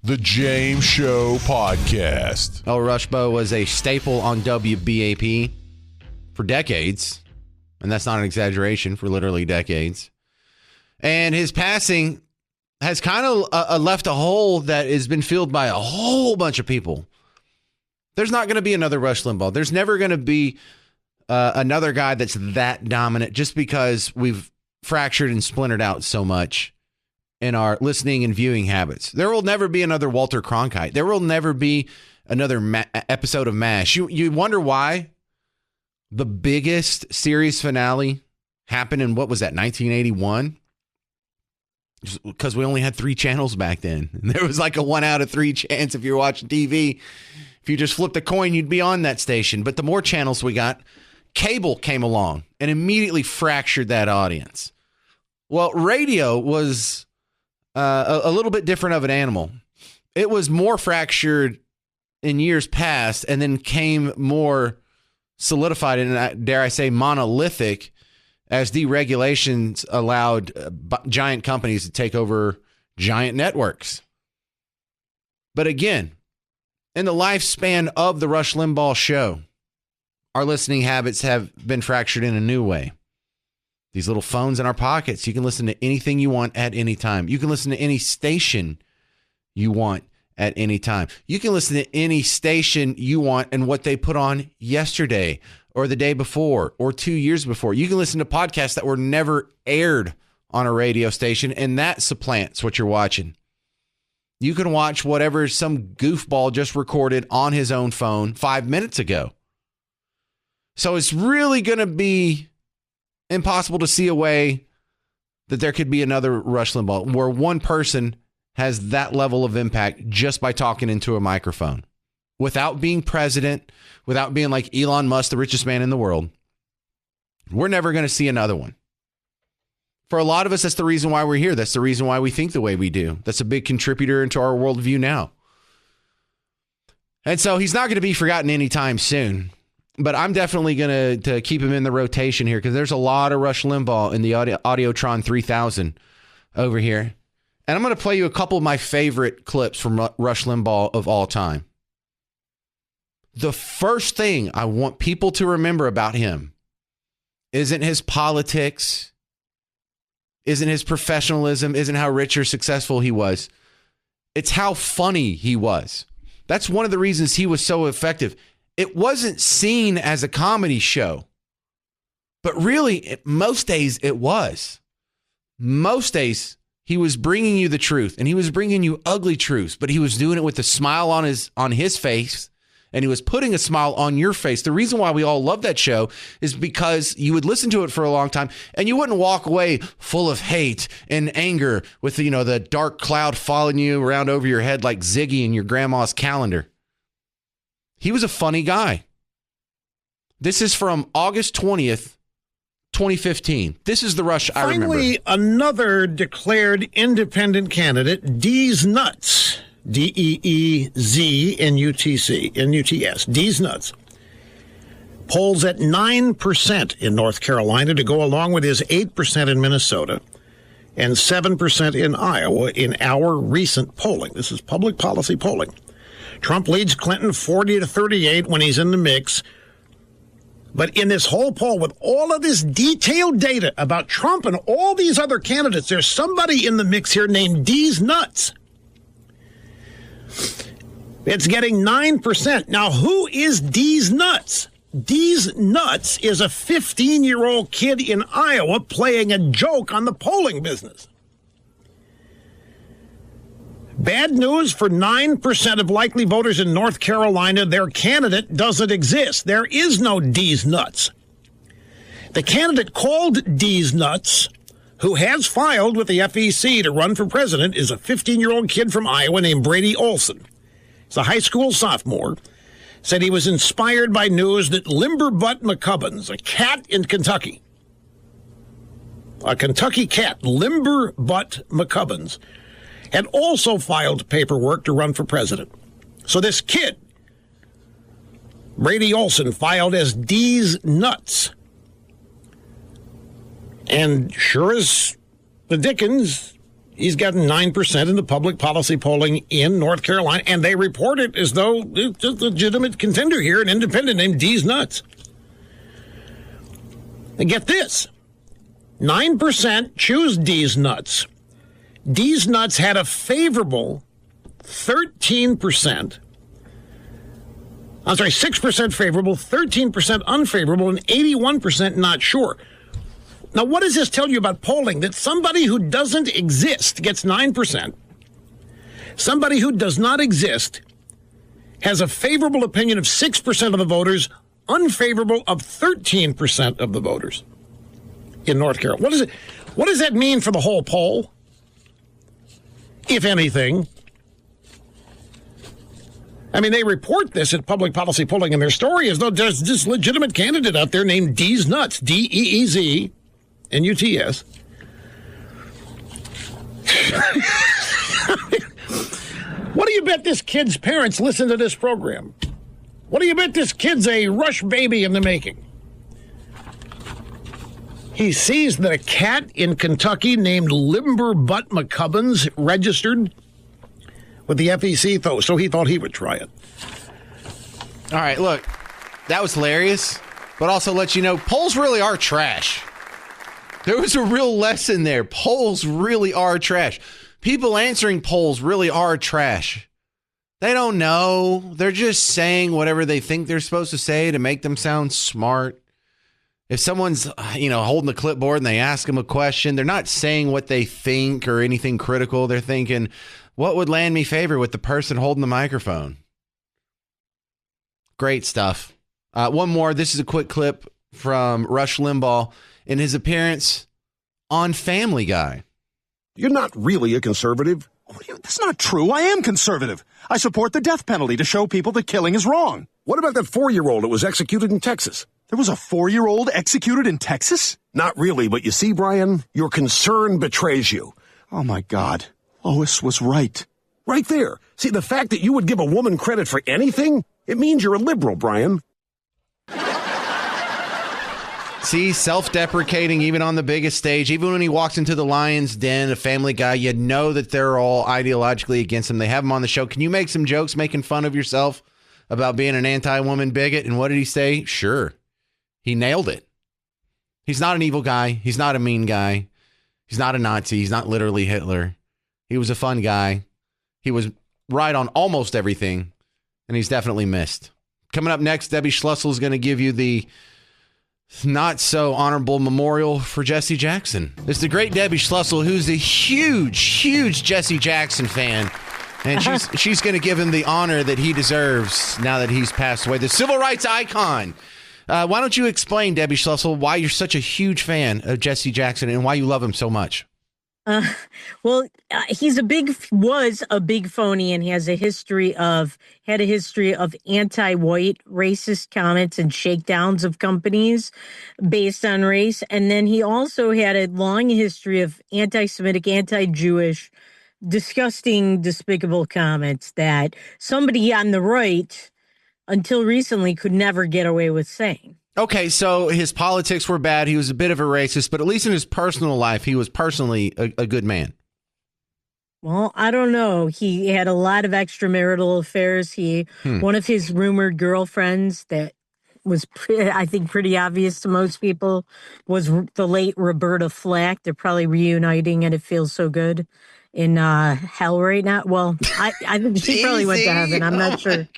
The James Show Podcast. Oh, Rushbo was a staple on WBAP for decades, and that's not an exaggeration, for literally decades. And his passing has kind of left a hole that has been filled by a whole bunch of people. There's not going to be another Rush Limbaugh. There's never going to be another guy that's that dominant, just because we've fractured and splintered out so much in our listening and viewing habits. There will never be another Walter Cronkite. There will never be another episode of MASH. You wonder why the biggest series finale happened in, what was that, 1981? Because we only had 3 channels back then. And there was like a 1 out of 3 chance if you're watching TV. If you just flipped a coin, you'd be on that station. But the more channels we got, cable came along and immediately fractured that audience. Well, radio was a little bit different of an animal. It was more fractured in years past and then came more solidified and, dare I say, monolithic as deregulations allowed giant companies to take over giant networks. But again, in the lifespan of the Rush Limbaugh show, our listening habits have been fractured in a new way. These little phones in our pockets, you can listen to anything you want at any time. You can listen to any station you want at any time. You can listen to any station you want and what they put on yesterday or the day before or 2 years before. You can listen to podcasts that were never aired on a radio station, and that supplants what you're watching. You can watch whatever some goofball just recorded on his own phone 5 minutes ago. So it's really going to be impossible to see a way that there could be another Rush Limbaugh where one person has that level of impact just by talking into a microphone without being president, without being like Elon Musk, the richest man in the world. We're never going to see another one. For a lot of us, that's the reason why we're here. That's the reason why we think the way we do. That's a big contributor into our worldview now. And so he's not going to be forgotten anytime soon. But I'm definitely going to keep him in the rotation here because there's a lot of Rush Limbaugh in the Audiotron 3000 over here. And I'm going to play you a couple of my favorite clips from Rush Limbaugh of all time. The first thing I want people to remember about him isn't his politics, isn't his professionalism, isn't how rich or successful he was. It's how funny he was. That's one of the reasons he was so effective. It wasn't seen as a comedy show, but really, most days it was. Most days he was bringing you the truth, and he was bringing you ugly truths, but he was doing it with a smile on his face, and he was putting a smile on your face. The reason why we all love that show is because you would listen to it for a long time, and you wouldn't walk away full of hate and anger with the dark cloud following you around over your head like Ziggy in your grandma's calendar. He was a funny guy. This is from August 20th, 2015. This is the Rush I remember. Finally, another declared independent candidate, D's Nuts. D-E-E-Z-N-U-T-C, N-U-T-S, D's Nuts. Polls at 9% in North Carolina to go along with his 8% in Minnesota and 7% in Iowa in our recent polling. This is public policy polling. Trump leads Clinton 40-38 when he's in the mix. But in this whole poll, with all of this detailed data about Trump and all these other candidates, there's somebody in the mix here named D's Nuts. It's getting 9%. Now, who is D's Nuts? D's Nuts is a 15-year-old kid in Iowa playing a joke on the polling business. Bad news for 9% of likely voters in North Carolina. Their candidate doesn't exist. There is no D's Nuts. The candidate called D's Nuts, who has filed with the FEC to run for president, is a 15-year-old kid from Iowa named Brady Olson. He's a high school sophomore. Said he was inspired by news that Limbaugh McCubbins, a cat in Kentucky, a Kentucky cat, Limbaugh McCubbins, had also filed paperwork to run for president. So this kid, Brady Olson, filed as D's Nuts. And sure as the dickens, He's gotten 9% in the public policy polling in North Carolina, and they report it as though it's a legitimate contender here, an independent named D's Nuts. And get this, 9% choose D's Nuts. D's Nuts had a favorable 13%. I'm sorry, 6% favorable, 13% unfavorable, and 81% not sure. Now, what does this tell you about polling? That somebody who doesn't exist gets 9%. Somebody who does not exist has a favorable opinion of 6% of the voters, unfavorable of 13% of the voters in North Carolina. What does that mean for the whole poll, if anything? I mean, they report this at public policy polling in their story as though there's this legitimate candidate out there named D's Nuts, D-E-E-Z. N-U-T-S. What do you bet this kid's parents listen to this program? What do you bet this kid's a Rush baby in the making? He sees that a cat in Kentucky named Limbaugh McCubbins registered with the FEC, so he thought he would try it. All right, look, that was hilarious, but also let you know, polls really are trash. There was a real lesson there. Polls really are trash. People answering polls really are trash. They don't know. They're just saying whatever they think they're supposed to say to make them sound smart. If someone's, holding the clipboard and they ask them a question, they're not saying what they think or anything critical. They're thinking, what would land me favor with the person holding the microphone? Great stuff. One more. This is a quick clip from Rush Limbaugh in his appearance on Family Guy. You're not really a conservative. That's not true. I am conservative. I support the death penalty to show people that killing is wrong. What about that 4-year-old that was executed in Texas? There was a 4-year-old executed in Texas? Not really, but you see, Brian, your concern betrays you. Oh, my God. Lois was right. Right there. See, the fact that you would give a woman credit for anything, it means you're a liberal, Brian. See, self-deprecating even on the biggest stage. Even when he walks into the Lion's Den, a Family Guy, you know that they're all ideologically against him. They have him on the show. Can you make some jokes making fun of yourself about being an anti-woman bigot? And what did he say? Sure. He nailed it. He's not an evil guy. He's not a mean guy. He's not a Nazi. He's not literally Hitler. He was a fun guy. He was right on almost everything, and he's definitely missed. Coming up next, Debbie Schlussel is going to give you the not so honorable memorial for Jesse Jackson. It's the great Debbie Schlussel, who's a huge Jesse Jackson fan. And she's going to give him the honor that he deserves now that he's passed away. The civil rights icon. Why don't you explain, Debbie Schlussel, why you're such a huge fan of Jesse Jackson and why you love him so much? He was a big phony and had a history of anti-white racist comments and shakedowns of companies based on race. And then he also had a long history of anti-Semitic, anti-Jewish, disgusting, despicable comments that somebody on the right until recently could never get away with saying. Okay, so his politics were bad. He was a bit of a racist, but at least in his personal life, he was personally a good man. Well, I don't know. He had a lot of extramarital affairs. One of his rumored girlfriends that was, I think, pretty obvious to most people was the late Roberta Flack. They're probably reuniting, and it feels so good in hell right now. Well, I think she probably went to heaven. I'm not sure.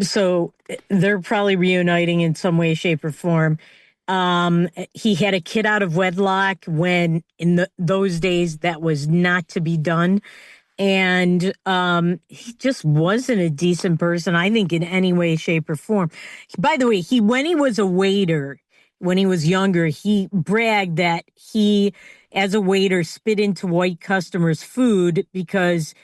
So they're probably reuniting in some way, shape, or form. He had a kid out of wedlock when in those days that was not to be done. And he just wasn't a decent person, I think, in any way, shape, or form. By the way, when he was a waiter, when he was younger, he bragged that he, as a waiter, spit into white customers' food because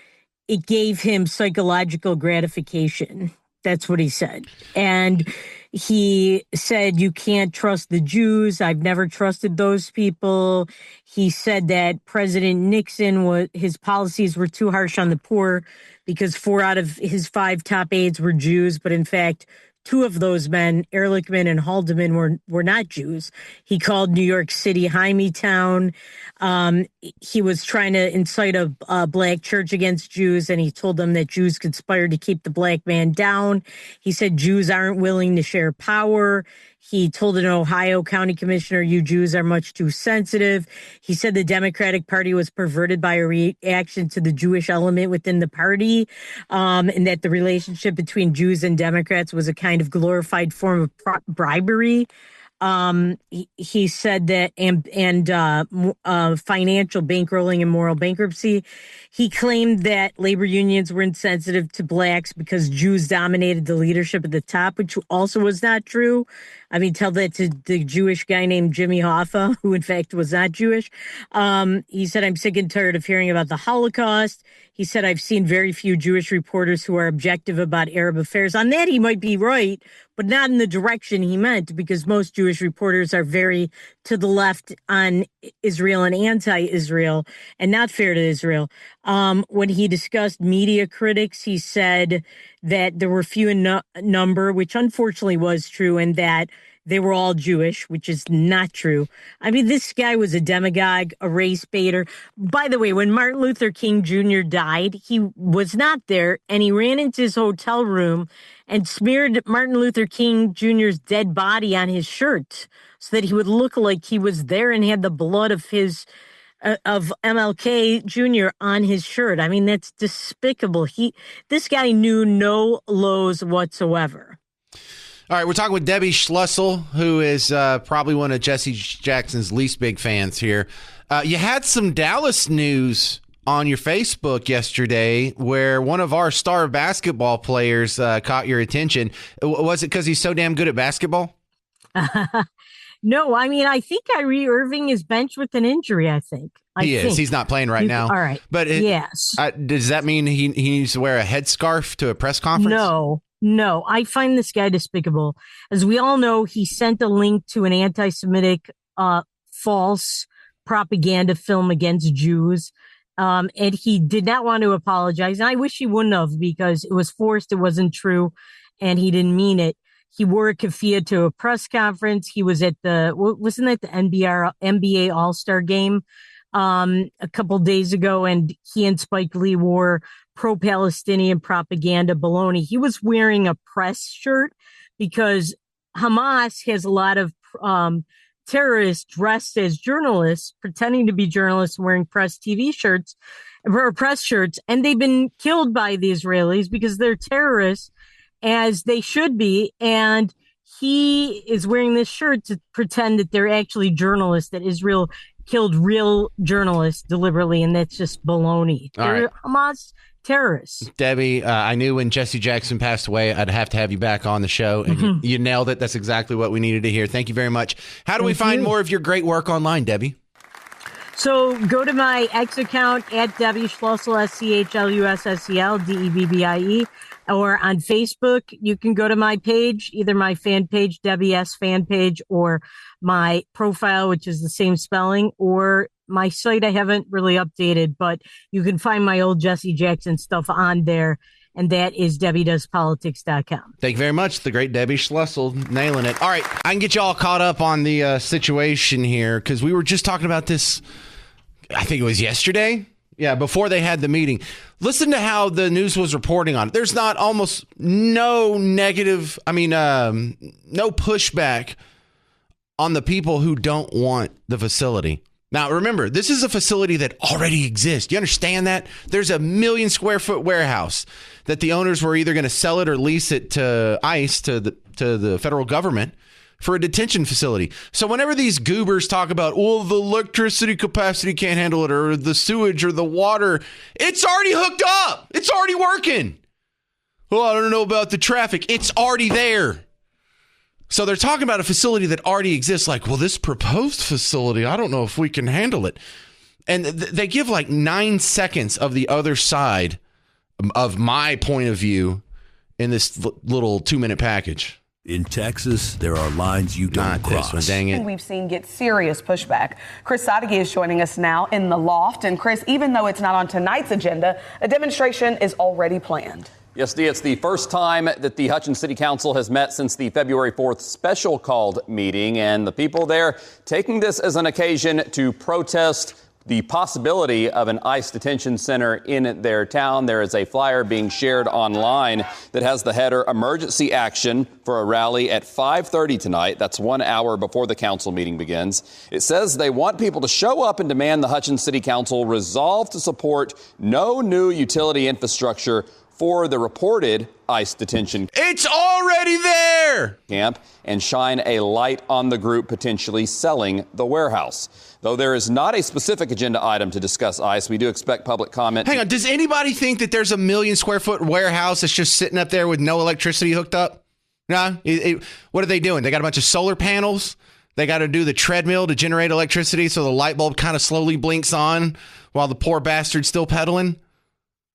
it gave him psychological gratification. That's what he said. And he said, you can't trust the Jews. I've never trusted those people. He said that President Nixon, his policies were too harsh on the poor because 4 out of his 5 top aides were Jews. But in fact, two of those men, Ehrlichman and Haldeman, were not Jews. He called New York City Jaime Town. He was trying to incite a black church against Jews, and he told them that Jews conspired to keep the black man down. He said Jews aren't willing to share power. He told an Ohio County commissioner, you Jews are much too sensitive. He said the Democratic Party was perverted by a reaction to the Jewish element within the party, and that the relationship between Jews and Democrats was a kind of glorified form of bribery. He said that financial bankrolling and moral bankruptcy. He claimed that labor unions were insensitive to blacks because Jews dominated the leadership at the top, which also was not true. I mean, tell that to the Jewish guy named Jimmy Hoffa, who in fact was not Jewish. He said, I'm sick and tired of hearing about the Holocaust. He said, I've seen very few Jewish reporters who are objective about Arab affairs. On that, he might be right, but not in the direction he meant, because most Jewish reporters are very to the left on Israel and anti-Israel and not fair to Israel. When he discussed media critics, he said that there were few in number, which unfortunately was true, and that they were all Jewish, which is not true. I mean, this guy was a demagogue, a race baiter. By the way, when Martin Luther King Jr. died, he was not there, and he ran into his hotel room and smeared Martin Luther King Jr.'s dead body on his shirt so that he would look like he was there and had the blood of of MLK Jr. on his shirt. I mean, that's despicable. This guy knew no lows whatsoever. All right, we're talking with Debbie Schlussel, who is probably one of Jesse Jackson's least big fans here. You had some Dallas news on your Facebook yesterday where one of our star basketball players caught your attention. Was it because he's so damn good at basketball? No, I mean, I think Kyrie Irving is benched with an injury, I think. He is. He's not playing right now. All right. But yes. Does that mean he needs to wear a headscarf to a press conference? No, I find this guy despicable. As we all know, he sent a link to an anti-Semitic false propaganda film against Jews. And he did not want to apologize. And I wish he wouldn't have, because it was forced. It wasn't true. And he didn't mean it. He wore a keffiyeh to a press conference. He was at wasn't it the NBA All-Star game a couple days ago? And he and Spike Lee wore pro-Palestinian propaganda baloney. He was wearing a press shirt because Hamas has a lot of terrorists dressed as journalists, pretending to be journalists, wearing press TV shirts or press shirts, and they've been killed by the Israelis because they're terrorists, as they should be. And he is wearing this shirt to pretend that they're actually journalists, that Israel killed real journalists deliberately, and that's just baloney. They're Hamas terrorists. Debbie, I knew when Jesse Jackson passed away, I'd have to have you back on the show, and you nailed it. That's exactly what we needed to hear. Thank you very much. How do we find more of your great work online, Debbie? So go to my X account at Debbie Schlussel, SCHLUSSEL, DEBBIE, or on Facebook. You can go to my page, either my fan page, Debbie S fan page, or my profile, which is the same spelling, or my site I haven't really updated, but you can find my old Jesse Jackson stuff on there, and that is DebbieDoesPolitics.com. Thank you very much. The great Debbie Schlussel, nailing it. All right, I can get you all caught up on the situation here, because we were just talking about this, I think it was yesterday. Yeah, before they had the meeting. Listen to how the news was reporting on it. There's almost no negative, no pushback on the people who don't want the facility. Now, remember, this is a facility that already exists. You understand that? There's a 1 million square foot warehouse that the owners were either going to sell it or lease it to ICE, to the federal government, for a detention facility. So whenever these goobers talk about, well, the electricity capacity can't handle it, or the sewage or the water, it's already hooked up. It's already working. Well, I don't know about the traffic. It's already there. So they're talking about a facility that already exists, like, well, this proposed facility, I don't know if we can handle it. And they give like 9 seconds of the other side of my point of view in this little 2-minute package. In Texas, there are lines you don't cross. This one, dang it. We've seen get serious pushback. Chris Sadeghi is joining us now in the loft. And Chris, even though it's not on tonight's agenda, a demonstration is already planned. Yes, Dee, it's the first time that the Hutchins City Council has met since the February 4th special called meeting, and the people there taking this as an occasion to protest the possibility of an ICE detention center in their town. There is a flyer being shared online that has the header "Emergency Action for a Rally at 5:30 tonight." That's 1 hour before the council meeting begins. It says they want people to show up and demand the Hutchins City Council resolve to support no new utility infrastructure for the reported ICE detention. It's already there! Camp and shine a light on the group potentially selling the warehouse. Though there is not a specific agenda item to discuss ICE, we do expect public comment. Hang on, does anybody think that there's a 1 million square foot warehouse that's just sitting up there with no electricity hooked up? No? What are they doing? They got a bunch of solar panels. They got to do the treadmill to generate electricity so the light bulb kind of slowly blinks on while the poor bastard's still pedaling.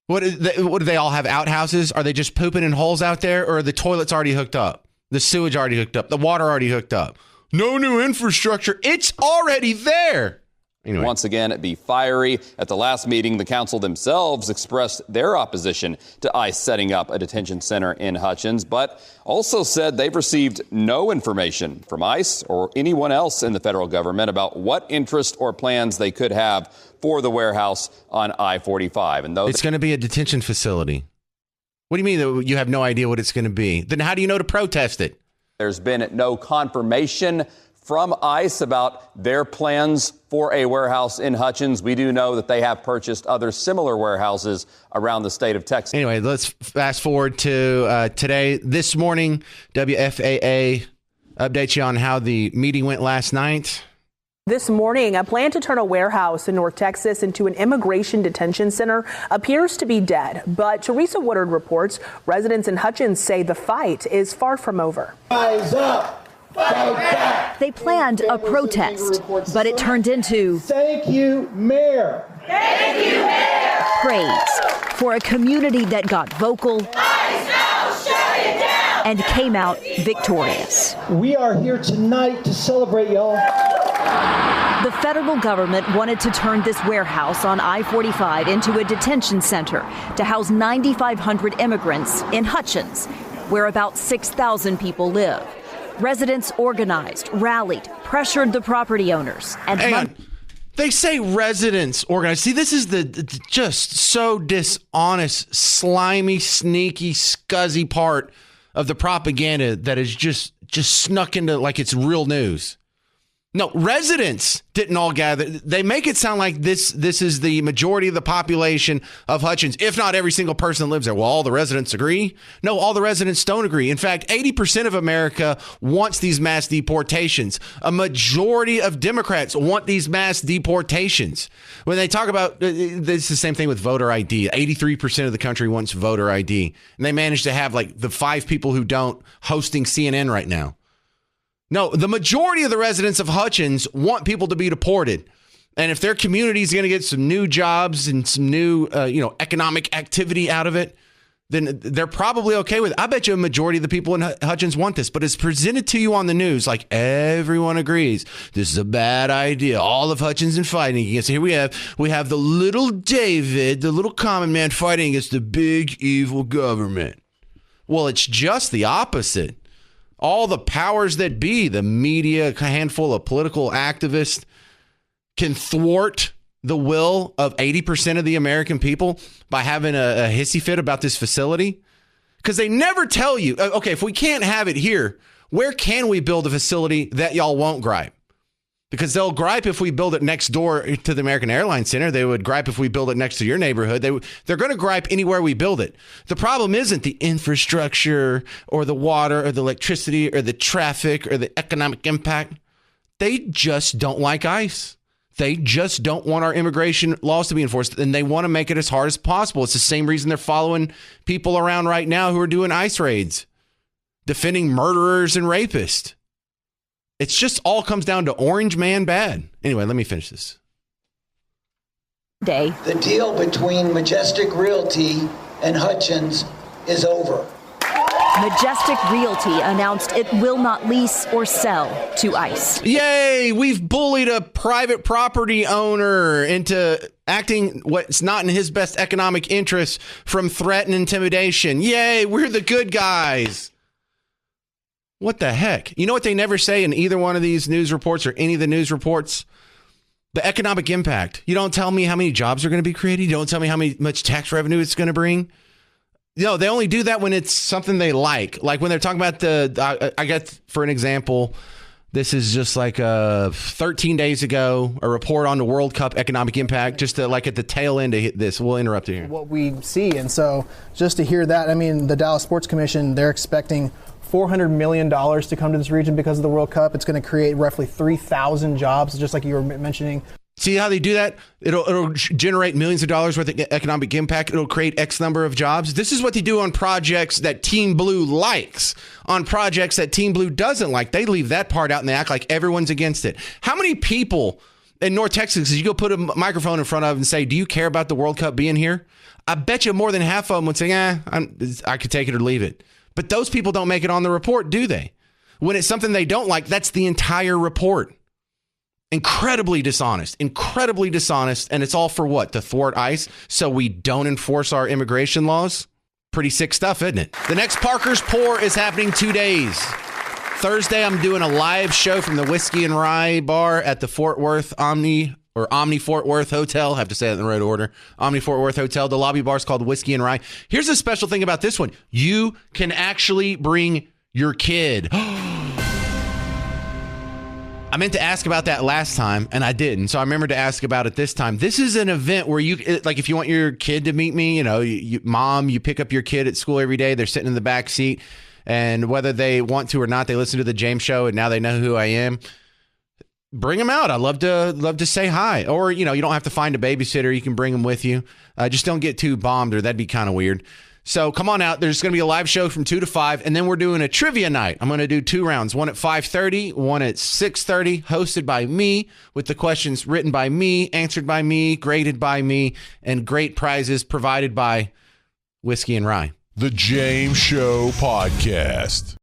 What do they all have outhouses? Are they just pooping in holes out there, or are the toilets already hooked up? The sewage already hooked up? The water already hooked up? No new infrastructure. It's already there. Anyway. Once again, be fiery. At the last meeting, the council themselves expressed their opposition to ICE setting up a detention center in Hutchins, but also said they've received no information from ICE or anyone else in the federal government about what interest or plans they could have for the warehouse on I-45. And it's going to be a detention facility. What do you mean that you have no idea what it's going to be? Then how do you know to protest it? There's been no confirmation from ICE about their plans for a warehouse in Hutchins. We do know that they have purchased other similar warehouses around the state of Texas. Anyway, let's fast forward to today. This morning, WFAA updates you on how the meeting went last night. This morning, a plan to turn a warehouse in North Texas into an immigration detention center appears to be dead. But Teresa Woodard reports residents in Hutchins say the fight is far from over. Rise up. They planned a protest, but it turned into "Thank you, Mayor." Thank you, Mayor. Praise for a community that got vocal and came out victorious. We are here tonight to celebrate, y'all. The federal government wanted to turn this warehouse on I-45 into a detention center to house 9,500 immigrants in Hutchins, where about 6,000 people live. Residents organized, rallied, pressured the property owners. And they say residents organized. See, this is the just so dishonest, slimy, sneaky, scuzzy part of the propaganda that is just snuck into like it's real news. No, residents didn't all gather. They make it sound like this is the majority of the population of Hutchins, if not every single person that lives there. Well, all the residents agree? No, all the residents don't agree. In fact, 80% of America wants these mass deportations. A majority of Democrats want these mass deportations. When they talk about, this is the same thing with voter ID. 83% of the country wants voter ID. And they managed to have like the 5 people who don't hosting CNN right now. No, the majority of the residents of Hutchins want people to be deported. And if their community is going to get some new jobs and some new, economic activity out of it, then they're probably okay with it. I bet you a majority of the people in Hutchins want this. But it's presented to you on the news like everyone agrees this is a bad idea. All of Hutchins and fighting against. Here we have the little David, the little common man fighting against the big evil government. Well, it's just the opposite. All the powers that be, the media, a handful of political activists, can thwart the will of 80% of the American people by having a hissy fit about this facility. Because they never tell you, okay, if we can't have it here, where can we build a facility that y'all won't gripe? Because they'll gripe if we build it next door to the American Airlines Center. They would gripe if we build it next to your neighborhood. They're going to gripe anywhere we build it. The problem isn't the infrastructure or the water or the electricity or the traffic or the economic impact. They just don't like ICE. They just don't want our immigration laws to be enforced, and they want to make it as hard as possible. It's the same reason they're following people around right now who are doing ICE raids, defending murderers and rapists. It's just all comes down to orange man bad. Anyway, let me finish this. The deal between Majestic Realty and Hutchins is over. Majestic Realty announced it will not lease or sell to ICE. Yay! We've bullied a private property owner into acting what's not in his best economic interest from threat and intimidation. Yay! We're the good guys. What the heck? You know what they never say in either one of these news reports or any of the news reports? The economic impact. You don't tell me how many jobs are going to be created. You don't tell me how much tax revenue it's going to bring. No, they only do that when it's something they like. Like when they're talking about I guess for an example, this is just like 13 days ago, a report on the World Cup economic impact, just to, like at the tail end of this. We'll interrupt you here. What we see. And so just to hear that, I mean, the Dallas Sports Commission, they're expecting $400 million to come to this region because of the World Cup. It's going to create roughly 3,000 jobs, just like you were mentioning. See how they do that? It'll generate millions of dollars worth of economic impact. It'll create X number of jobs. This is what they do on projects that Team Blue likes. On projects that Team Blue doesn't like, they leave that part out and they act like everyone's against it. How many people in North Texas, you go put a microphone in front of and say, do you care about the World Cup being here? I bet you more than half of them would say, I could take it or leave it. But those people don't make it on the report, do they? When it's something they don't like, that's the entire report. Incredibly dishonest, and it's all for what? To thwart ICE so we don't enforce our immigration laws? Pretty sick stuff, isn't it? The next Parker's Pour is happening 2 days. Thursday, I'm doing a live show from the Whiskey and Rye bar at the Fort Worth Omni Fort Worth Hotel. I have to say that in the right order. Omni Fort Worth Hotel. The lobby bar is called Whiskey and Rye. Here's a special thing about this one. You can actually bring your kid. I meant to ask about that last time, and I didn't. So I remembered to ask about it this time. This is an event where you, like, if you want your kid to meet me, mom, you pick up your kid at school every day. They're sitting in the back seat, and whether they want to or not, they listen to the James Show, and now they know who I am. Bring them out. I'd love to say hi. Or, you don't have to find a babysitter. You can bring them with you. Just don't get too bombed, or that'd be kind of weird. So come on out. There's going to be a live show from 2 to 5, and then we're doing a trivia night. I'm going to do 2 rounds, one at 5:30, one at 6:30, hosted by me, with the questions written by me, answered by me, graded by me, and great prizes provided by Whiskey and Rye. The James Show Podcast.